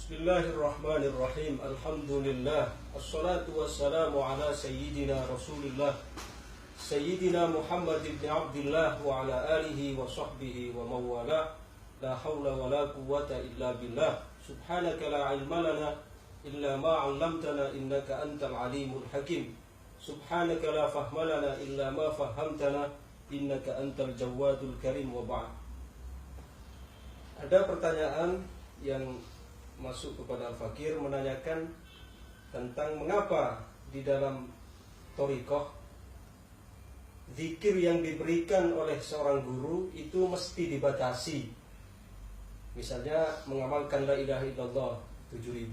Bismillahirrahmanirrahim. Alhamdulillah. Assalatu wassalamu ala sayyidina Rasulillah Sayyidina Muhammad ibn Abdullah wa ala alihi wa sahbihi wa mawala. La hawla wa la quwwata illa billah. Subhanaka la ilma lana illa ma 'allamtana innaka antal alimul hakim. Subhanaka la fahma lana illa ma fahamtana innaka antal jawadul karim wa ba'd. Ada pertanyaan yang masuk kepada Al-Fakir menanyakan tentang mengapa di dalam thariqah zikir yang diberikan oleh seorang guru itu mesti dibatasi. Misalnya mengamalkan la ilaha illallah 7.000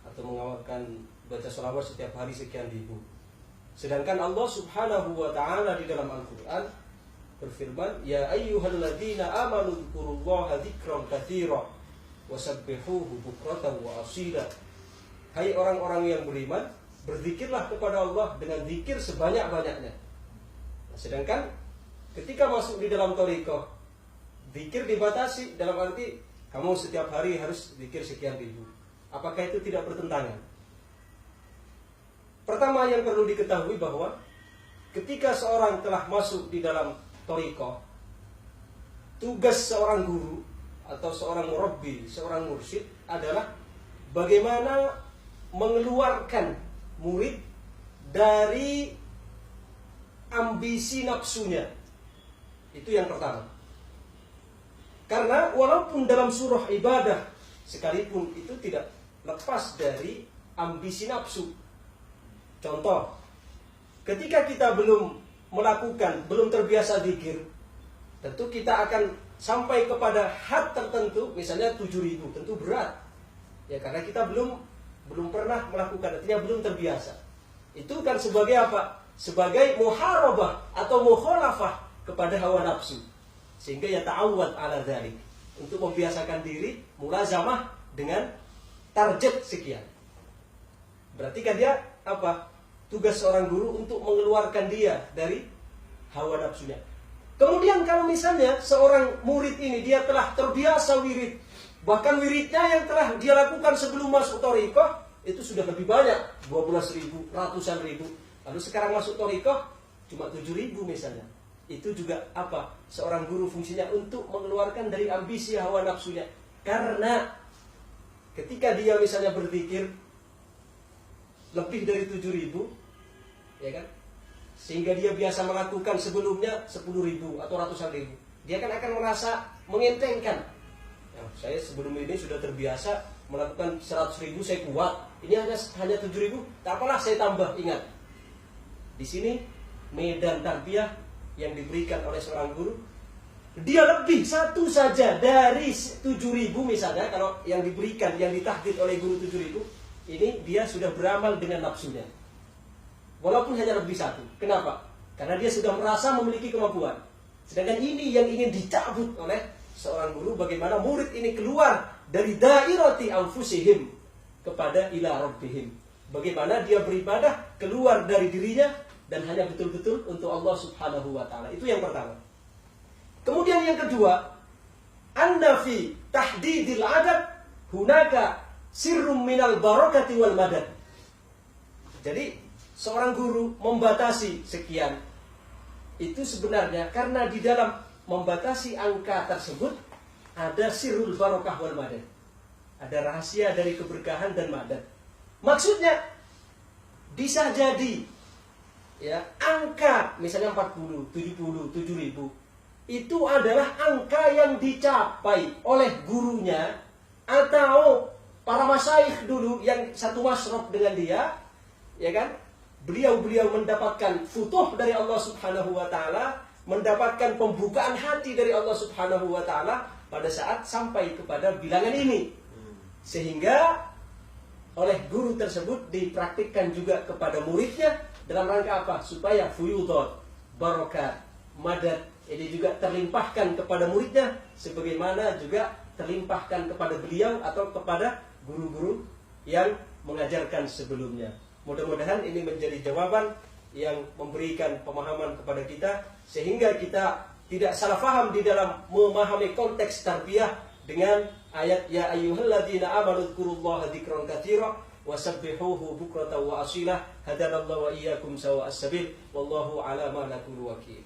atau mengamalkan baca sholawat setiap hari sekian ribu. Sedangkan Allah Subhanahu wa taala di dalam Al-Qur'an berfirman, ya ayyuhalladzina amanu dzkurullaha dzikran katsiran wasabbihuhu bukratan wa asila. Hai orang-orang yang beriman, berzikirlah kepada Allah dengan zikir sebanyak-banyaknya. Sedangkan ketika masuk di dalam thariqah, zikir dibatasi dalam arti kamu setiap hari harus zikir sekian ribu. Apakah itu tidak bertentangan? Pertama yang perlu diketahui bahwa ketika seorang telah masuk di dalam thariqah, tugas seorang guru atau seorang murabbi, seorang mursyid adalah bagaimana mengeluarkan murid dari ambisi nafsunya. Itu yang pertama. Karena walaupun dalam surah ibadah sekalipun itu tidak lepas dari ambisi nafsu. Contoh, ketika kita belum melakukan, belum terbiasa zikir, tentu kita akan sampai kepada had tertentu, misalnya 7.000, tentu berat. Ya, karena kita belum pernah melakukan, artinya belum terbiasa. Itu kan sebagai apa? Sebagai muharabah atau mukhalafah kepada hawa nafsu. Sehingga ya ta'awwad ala dzalik, untuk membiasakan diri mulazamah dengan target sekian. Berarti kan dia apa? Tugas seorang guru untuk mengeluarkan dia dari hawa nafsunya. Kemudian kalau misalnya seorang murid ini dia telah terbiasa wirid, bahkan wiridnya yang telah dia lakukan sebelum masuk thariqah itu sudah lebih banyak, 12.000, ratusan ribu. Lalu sekarang masuk thariqah cuma 7.000 misalnya. Itu juga apa? Seorang guru fungsinya untuk mengeluarkan dari ambisi hawa nafsunya. Karena ketika dia misalnya berzikir lebih dari 7.000, ya kan? Sehingga dia biasa melakukan sebelumnya 10.000 atau ratusan ribu, dia kan akan merasa mengentengkan. Ya, saya sebelum ini sudah terbiasa melakukan 100.000, saya kuat. Ini hanya 7.000, tak apalah saya tambah. Ingat, di sini medan tarbiyah yang diberikan oleh seorang guru, dia lebih satu saja dari 7.000 misalnya, kalau yang diberikan, yang ditahdid oleh guru 7.000, ini dia sudah beramal dengan nafsunya. Walaupun hanya lebih satu. Kenapa? Karena dia sudah merasa memiliki kemampuan. Sedangkan ini yang ingin dicabut oleh seorang guru, bagaimana murid ini keluar dari dairati anfusihim kepada ila rabbihim. Bagaimana dia beribadah keluar dari dirinya dan hanya betul-betul untuk Allah Subhanahu wa taala. Itu yang pertama. Kemudian yang kedua, anna fi tahdidil adad hunaka sirrum minal barakati wal madad. Jadi seorang guru membatasi sekian, itu sebenarnya karena di dalam membatasi angka tersebut ada sirrul barakah wal madad. Ada rahasia dari keberkahan dan madad. Maksudnya bisa jadi ya, angka misalnya 40, 70, 7.000 itu adalah angka yang dicapai oleh gurunya atau para masyayikh dulu yang satu masyrab dengan dia, ya kan? Beliau mendapatkan futuh dari Allah Subhanahu wa taala, mendapatkan pembukaan hati dari Allah Subhanahu wa taala pada saat sampai kepada bilangan ini. Sehingga oleh guru tersebut dipraktikkan juga kepada muridnya dalam rangka apa? Supaya fuyudot, barokat, madad ini juga terlimpahkan kepada muridnya sebagaimana juga terlimpahkan kepada beliau atau kepada guru-guru yang mengajarkan sebelumnya. Mudah-mudahan ini menjadi jawaban yang memberikan pemahaman kepada kita sehingga kita tidak salah paham di dalam memahami konteks tarbiyah dengan ayat ya ayyuhalladzina amanu dzkurullaha dzikran katsira wasabbihuhu bukratan wa asila hadanallahu wa iyyakum sawa'as sabil wallahu ala ma naqulu wakil.